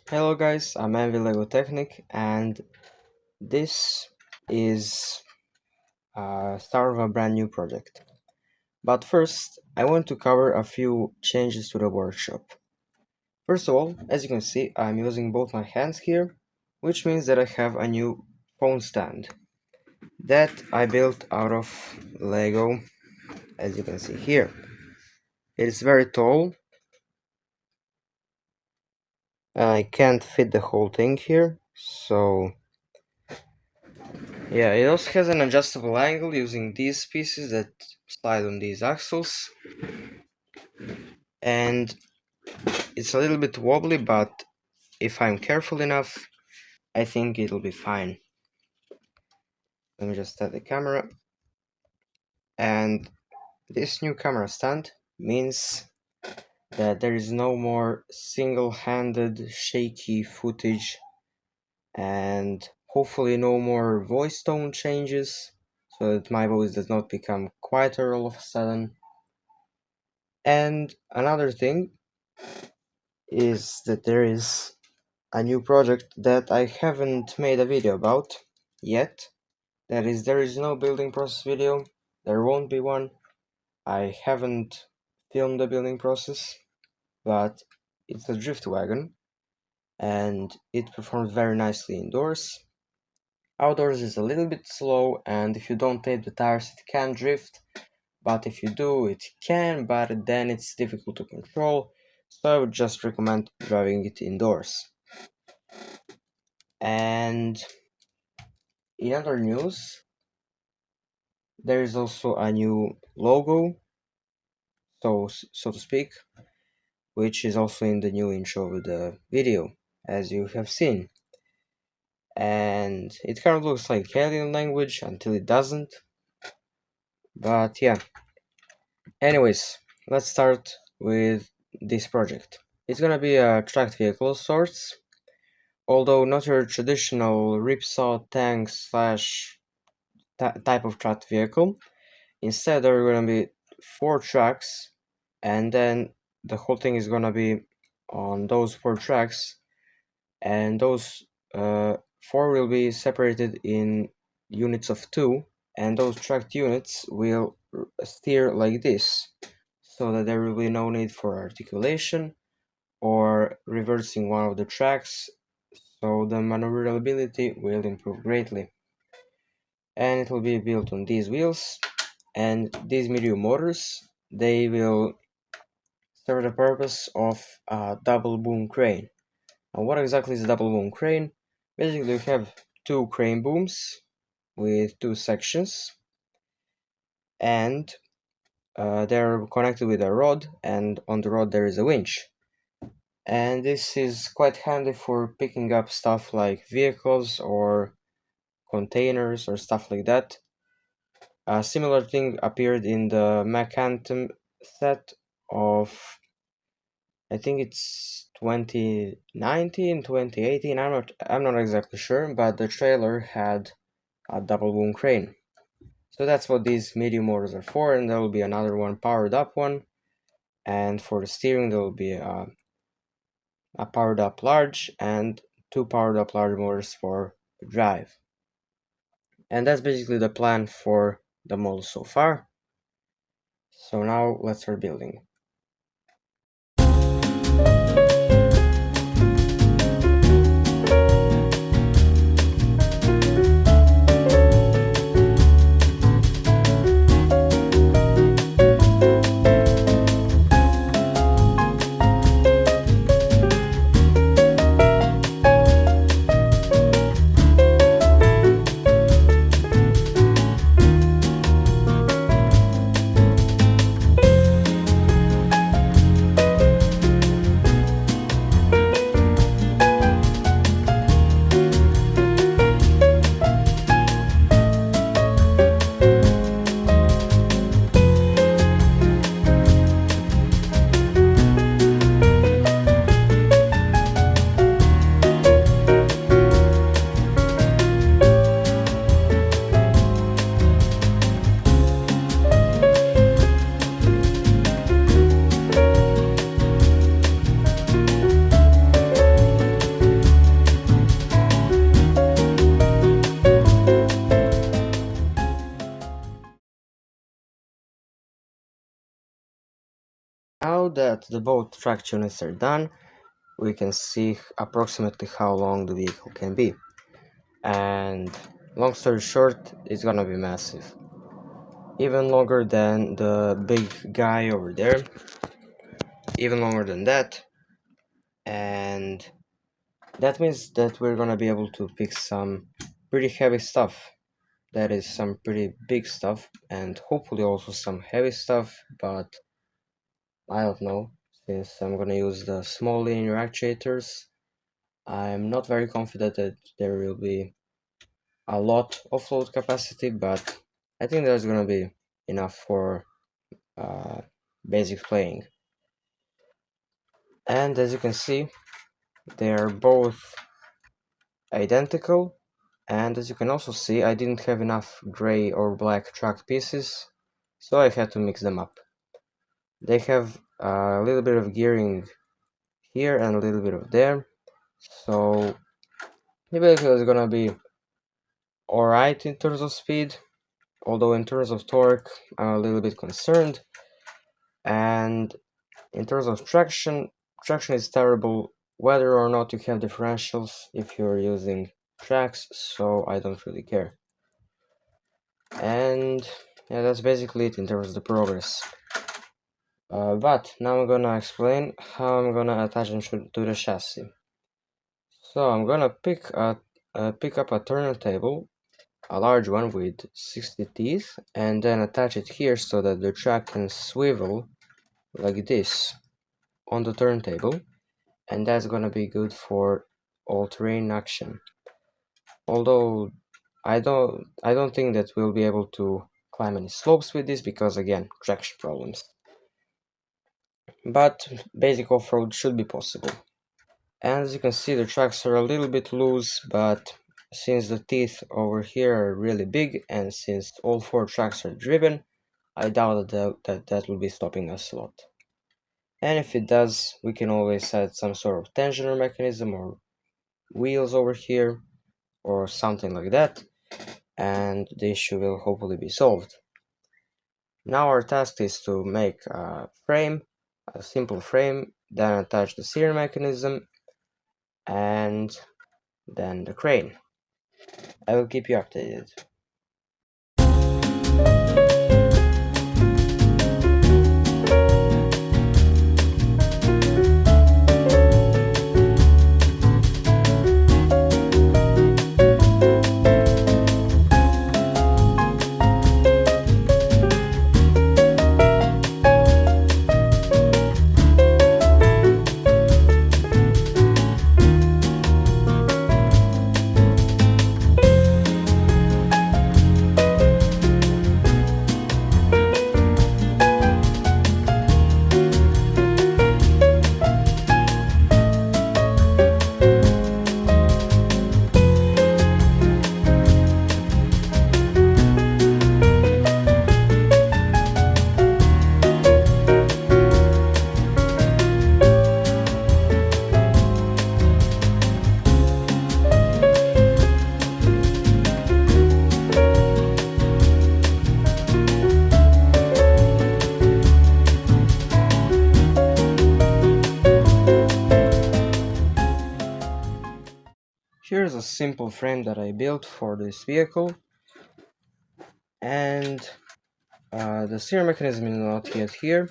Hello guys, I'm Envy Lego Technic and this is start of a brand new project. But first, I want to cover a few changes to the workshop. First of all, as you can see, I'm using both my hands here, which means that I have a new phone stand that I built out of Lego, as you can see here. It is very tall and I can't fit the whole thing here, so yeah, it also has an adjustable angle using these pieces that slide on these axles, and it's a little bit wobbly, but if I'm careful enough, I think it'll be fine. Let me just set the camera, and this new camera stand means that there is no more single-handed shaky footage and hopefully no more voice tone changes so that my voice does not become quieter all of a sudden. And another thing is that there is a new project that I haven't made a video about yet. That is, there is no building process video, there won't be one. I haven't filmed the building process, but it's a drift wagon and it performs very nicely indoors. Outdoors is a little bit slow, and if you don't tape the tires it can drift, but if you do it can, but then it's difficult to control, so I would just recommend driving it indoors. And in other news, there is also a new logo, so to speak, which is also in the new intro of the video, as you have seen. And it kind of looks like alien language until it doesn't. But yeah. Anyways, let's start with this project. It's gonna be a tracked vehicle of sorts, although not your traditional ripsaw tank slash type of tracked vehicle. Instead, there are gonna be 4 tracks, and then the whole thing is gonna be on those 4 tracks, and those 4 will be separated in units of 2, and those tracked units will steer like this, so that there will be no need for articulation or reversing one of the tracks, so the maneuverability will improve greatly. And it will be built on these wheels, and these medium motors, they will serve the purpose of a double boom crane. Now, what exactly is a double boom crane? Basically, you have 2 crane booms with 2 sections, and they're connected with a rod, and on the rod there is a winch. And this is quite handy for picking up stuff like vehicles or containers or stuff like that. A similar thing appeared in the Mech Anthem set of, I think it's 2019, 2018, I'm not exactly sure, but the trailer had a double boom crane. So that's what these medium motors are for, and there will be another one powered up one, and for the steering there will be a powered up large and 2 powered up large motors for the drive. And that's basically the plan for the model so far. So now let's start building. now that the both track units are done, we can see approximately how long the vehicle can be. And long story short, it's gonna be massive. Even longer than the big guy over there, even longer than that. And that means that we're gonna be able to pick some pretty heavy stuff. That is some pretty big stuff, and hopefully also some heavy stuff, but I don't know, since I'm gonna use the small linear actuators, I'm not very confident that there will be a lot of load capacity, but I think there's gonna be enough for uh, basic playing. And as you can see, they are both identical, and as you can also see, I didn't have enough gray or black track pieces, so I had to mix them up. They have a little bit of gearing here and a little bit of there, so the vehicle is gonna be alright in terms of speed, although in terms of torque I'm a little bit concerned, and in terms of traction is terrible whether or not you have differentials if you're using tracks, so I don't really care. And yeah, that's basically it in terms of the progress. But now I'm gonna explain how I'm gonna attach them to the chassis. So I'm gonna pick up a turntable, a large one with 60 teeth, and then attach it here so that the track can swivel like this on the turntable, and that's gonna be good for all-terrain action. Although I don't think that we'll be able to climb any slopes with this because again, traction problems. But basic off-road should be possible. And as you can see, the tracks are a little bit loose, but since the teeth over here are really big and since all four tracks are driven, I doubt that will be stopping us a lot. And if it does, we can always add some sort of tensioner mechanism or wheels over here or something like that, and the issue will hopefully be solved. Now our task is to make a frame, a simple frame, then attach the steering mechanism, and then the crane. I will keep you updated. Here's a simple frame that I built for this vehicle, and the steering mechanism is not yet here,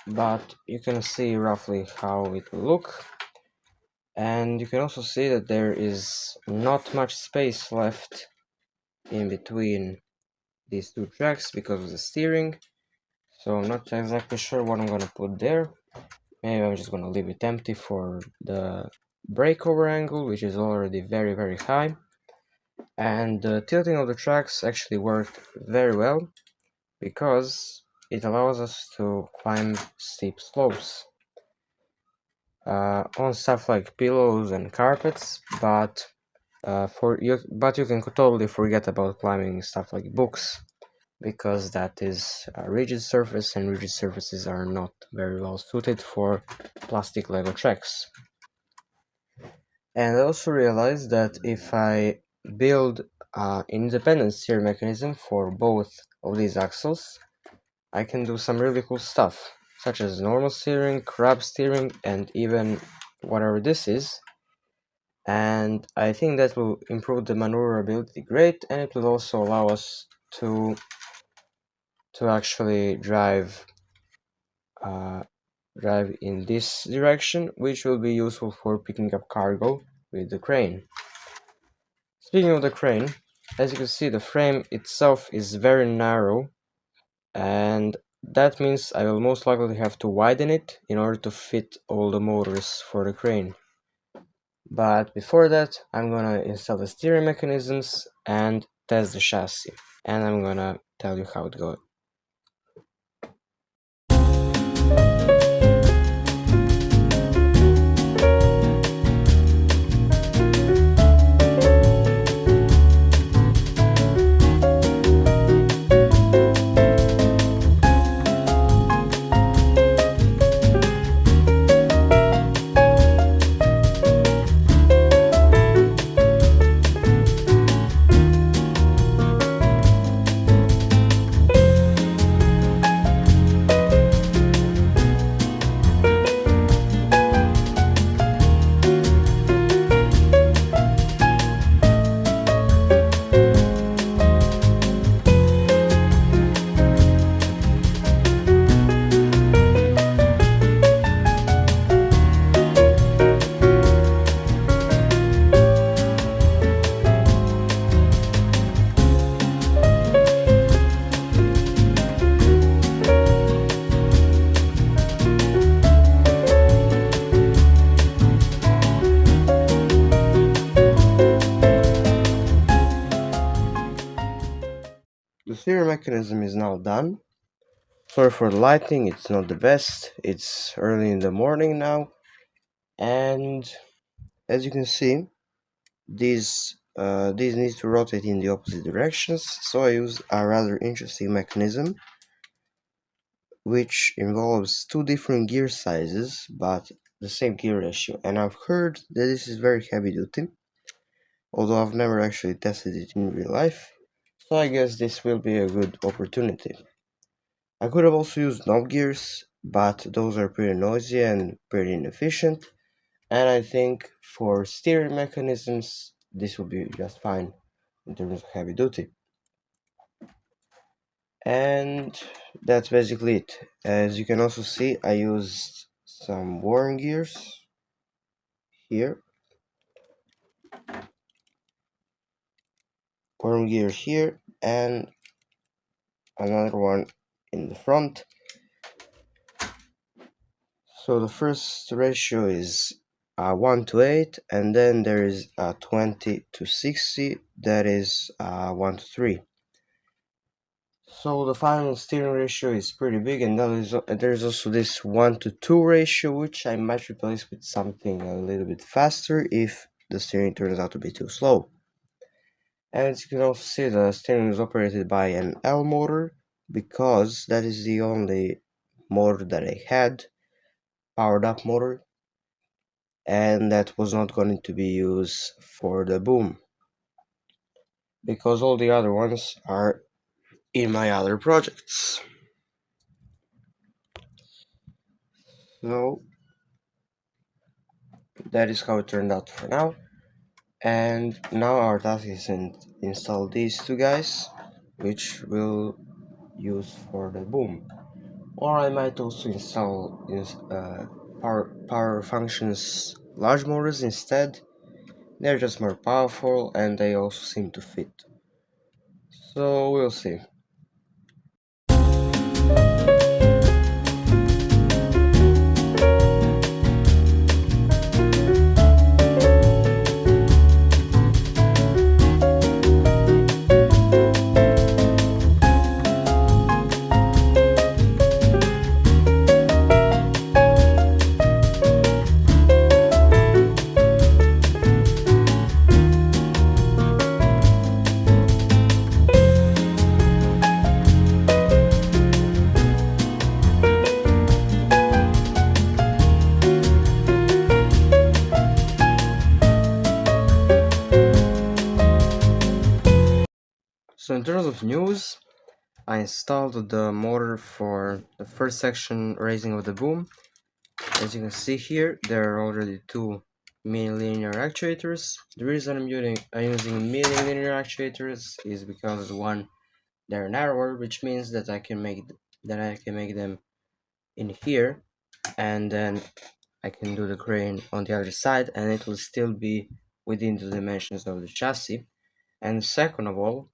but you can see roughly how it will look. And you can also see that there is not much space left in between these two tracks because of the steering, so I'm not exactly sure what I'm gonna put there. Maybe I'm just gonna leave it empty for the breakover angle, which is already very high. And the tilting of the tracks actually worked very well because it allows us to climb steep slopes on stuff like pillows and carpets, but you can totally forget about climbing stuff like books because that is a rigid surface, and rigid surfaces are not very well suited for plastic Lego tracks. And I also realized that if I build an independent steer mechanism for both of these axles, I can do some really cool stuff. such as normal steering, crab steering, and even whatever this is. And I think that will improve the maneuverability great, and it will also allow us to actually drive in this direction, which will be useful for picking up cargo with the crane. Speaking of the crane, as you can see, the frame itself is very narrow, and that means I will most likely have to widen it in order to fit all the motors for the crane. But before that, I'm gonna install the steering mechanisms and test the chassis, and I'm gonna tell you how it goes. The steering mechanism is now done. Sorry for the lighting, it's not the best. It's early in the morning now, and as you can see, these need to rotate in the opposite directions. So I use a rather interesting mechanism, which involves two different gear sizes, but the same gear ratio. And I've heard that this is very heavy duty, although I've never actually tested it in real life. So I guess this will be a good opportunity. I could have also used knob gears, but those are pretty noisy and pretty inefficient, and I think for steering mechanisms this will be just fine in terms of heavy duty. And that's basically it. As you can also see, I used some Warren gears here, and another one in the front. So the first ratio is 1 to 8, and then there is 20 to 60, that is 1 to 3. So the final steering ratio is pretty big, and there's also this 1 to 2 ratio, which I might replace with something a little bit faster if the steering turns out to be too slow. And as you can also see, the steering is operated by an L motor, because that is the only motor that I had, powered up motor, and that was not going to be used for the boom, because all the other ones are in my other projects. So that is how it turned out for now, and now our task is to install these two guys, which we'll use for the boom. Or I might also install power functions large motors instead. They're just more powerful and they also seem to fit. So we'll see. So in terms of news, I installed the motor for the first section raising of the boom. As you can see here, there are already two mini linear actuators. The reason I'm using mini linear actuators is because one, they're narrower, which means that I can make them in here, and then I can do the crane on the other side, and it will still be within the dimensions of the chassis. And second of all,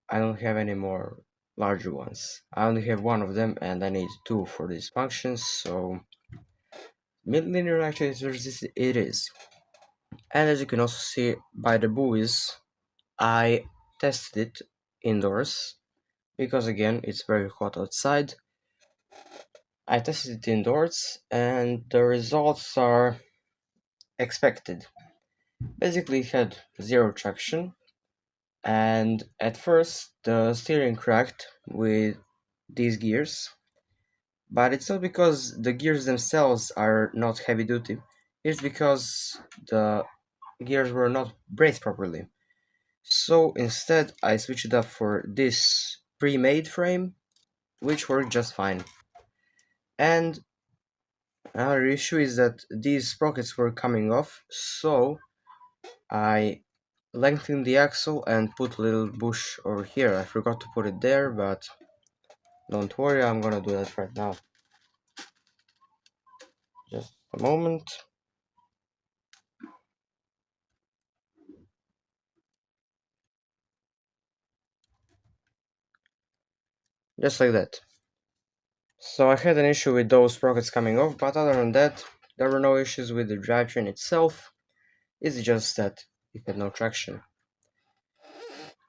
I don't have any more larger ones. I only have one of them, and I need two for these functions, so mid-linear actuators it is. And as you can also see by the buoys, I tested it indoors, because again, it's very hot outside. I tested it indoors, and the results are expected. Basically, it had zero traction, and at first the steering cracked with these gears, but it's not because the gears themselves are not heavy duty, it's because the gears were not braced properly. So instead I switched it up for this pre-made frame, which worked just fine. And another issue is that these sprockets were coming off, so I lengthened the axle and put a little bush over here. I forgot to put it there, but don't worry, I'm gonna do that right now. Just a moment. Just like that. So I had an issue with those sprockets coming off, but other than that, there were no issues with the drivetrain itself. It's just that it had no traction.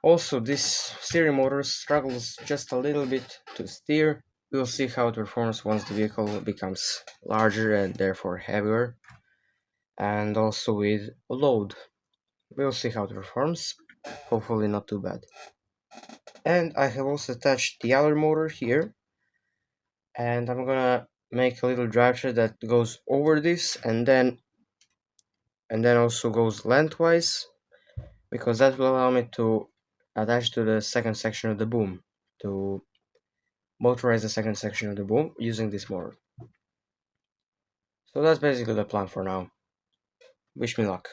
Also, this steering motor struggles just a little bit to steer. We'll see how it performs once the vehicle becomes larger and therefore heavier, and also with load. We'll see how it performs. Hopefully not too bad. And I have also attached the other motor here, and I'm gonna make a little drivetrain that goes over this and then also goes lengthwise, because that will allow me to attach to the second section of the boom, to motorize the second section of the boom using this motor. So that's basically the plan for now. Wish me luck.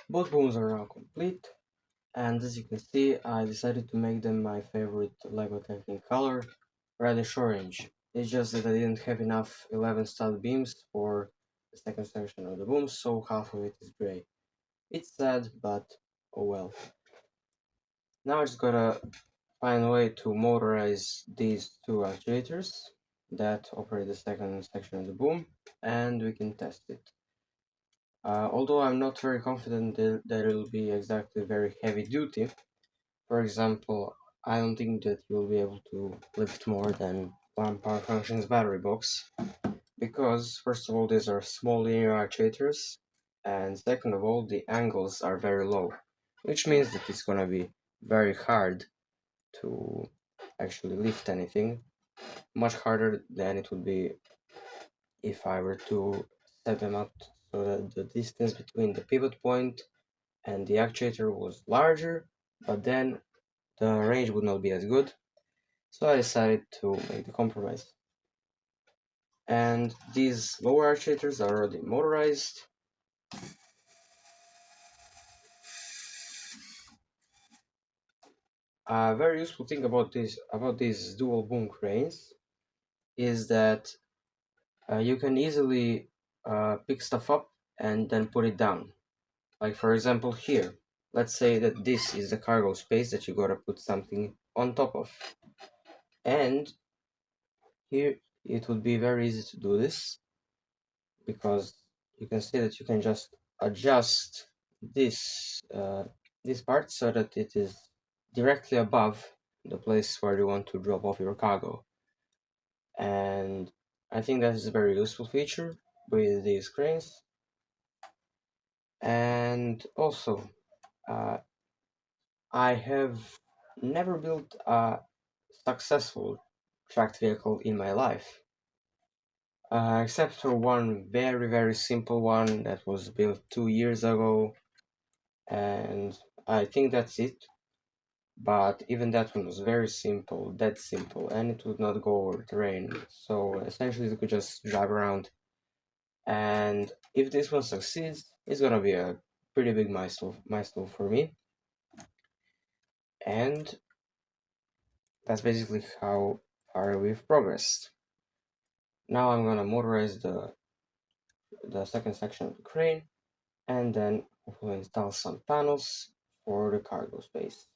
Both booms are now complete, and as you can see, I decided to make them my favorite LEGO Technic color, reddish orange. It's just that I didn't have enough 11 stud beams for the second section of the boom, so half of it is grey. It's sad, but oh well. Now I just gotta find a way to motorize these two actuators that operate the second section of the boom, and we can test it. Although I'm not very confident that it will be exactly very heavy duty. For example, I don't think that you'll be able to lift more than one Power Functions battery box, because first of all these are small linear actuators, and second of all the angles are very low, which means that it's gonna be very hard to actually lift anything, much harder than it would be if I were to set them up so that the distance between the pivot point and the actuator was larger, but then the range would not be as good. So I decided to make the compromise. And these lower actuators are already motorized. A very useful thing about these dual boom cranes is that you can easily pick stuff up and then put it down. Like for example here, let's say that this is the cargo space that you gotta put something on top of. And here it would be very easy to do this because you can see that you can just adjust this part so that it is directly above the place where you want to drop off your cargo. And I think that is a very useful feature with these cranes. And also, I have never built a successful tracked vehicle in my life, except for one very simple one that was built 2 years ago, and I think that's it. But even that one was very simple, dead simple, and it would not go over terrain, so essentially you could just drive around. And if this one succeeds, it's gonna be a pretty big milestone for me. And that's basically how far we've progressed. Now I'm gonna motorize the second section of the crane and then hopefully install some panels for the cargo space.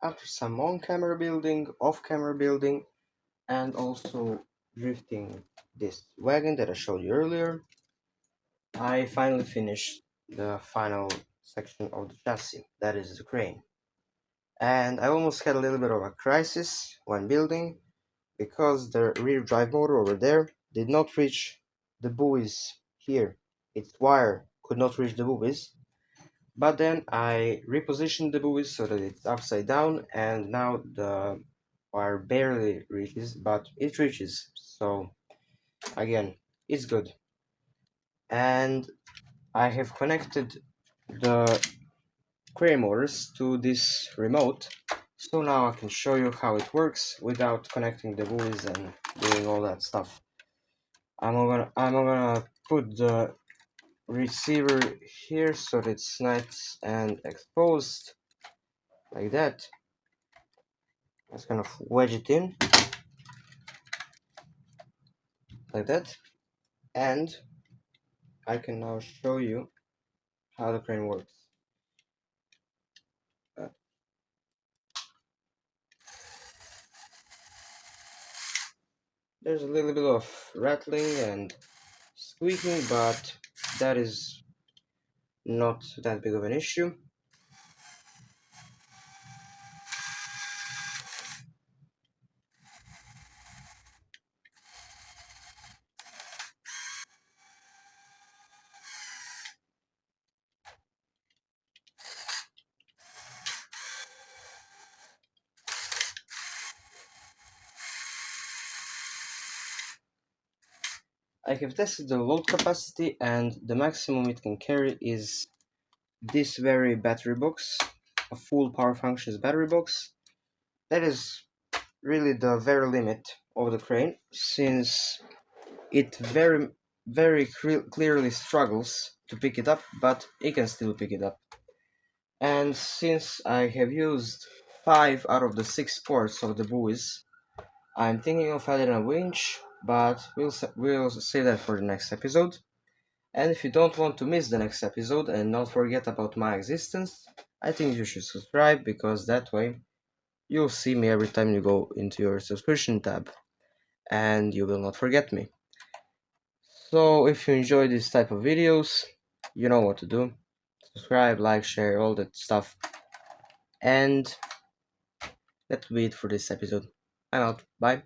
After some on-camera building, off-camera building, and also drifting this wagon that I showed you earlier, I finally finished the final section of the chassis, that is the crane. And I almost had a little bit of a crisis when building because the rear drive motor over there did not reach the buoys here. Its wire could not reach the buoys. But then I repositioned the buoys so that it's upside down, and now the wire barely reaches, but it reaches. So again, it's good. And I have connected the crane motors to this remote, so now I can show you how it works without connecting the buoys and doing all that stuff. I'm gonna put the receiver here so that it's nice and exposed like that. Just kind of wedge it in like that. And I can now show you how the crane works. Uh, there's a little bit of rattling and squeaking, but that is not that big of an issue. I have tested the load capacity, and the maximum it can carry is this very battery box, a full power functions battery box. That is really the very limit of the crane, since it very clearly struggles to pick it up, but it can still pick it up. And since I have used 5 out of the 6 ports of the buoys, I'm thinking of adding a winch, but we'll save that for the next episode. And if you don't want to miss the next episode and not forget about my existence, I think you should subscribe, because that way you'll see me every time you go into your subscription tab and you will not forget me. So if you enjoy this type of videos, you know what to do. Subscribe, like, share, all that stuff. And that will be it for this episode. I'm out. Bye.